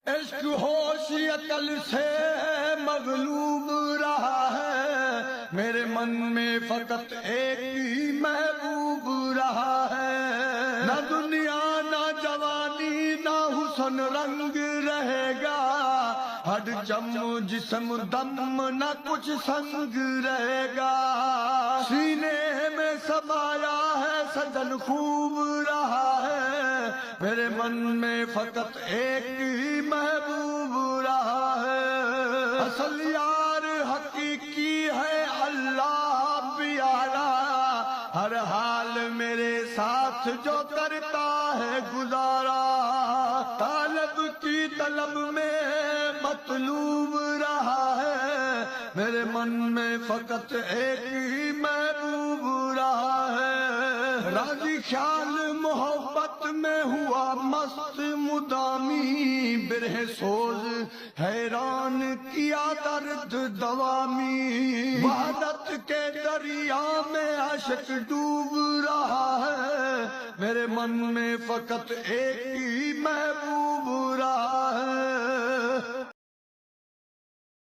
عشق ہوش عقل سے مغلوب رہا ہے، میرے من میں فقط ایک ہی محبوب رہا ہے۔ نہ دنیا نہ جوانی نہ حسن رنگ رہے گا، ہڈ جم جسم دم نہ کچھ سنگ رہے گا۔ سینے میں سمایا ہے سجن خوب رہا ہے، میرے من میں فقط ایک ہی محبوب رہا ہے۔ اصل یار حقیقی ہے اللہ پیارا، ہر حال میرے ساتھ جو کرتا ہے گزارا۔ طالب کی طلب میں مطلوب رہا ہے، میرے من میں فقط ایک ہی محبوب رہا ہے۔ راضی خیال محبت میں ہوا مست مدامی، برہ سوز حیران کیا درد دوامی۔ وحدت کے دریا میں عشق ڈوب رہا ہے، میرے من میں فقط ایک ہی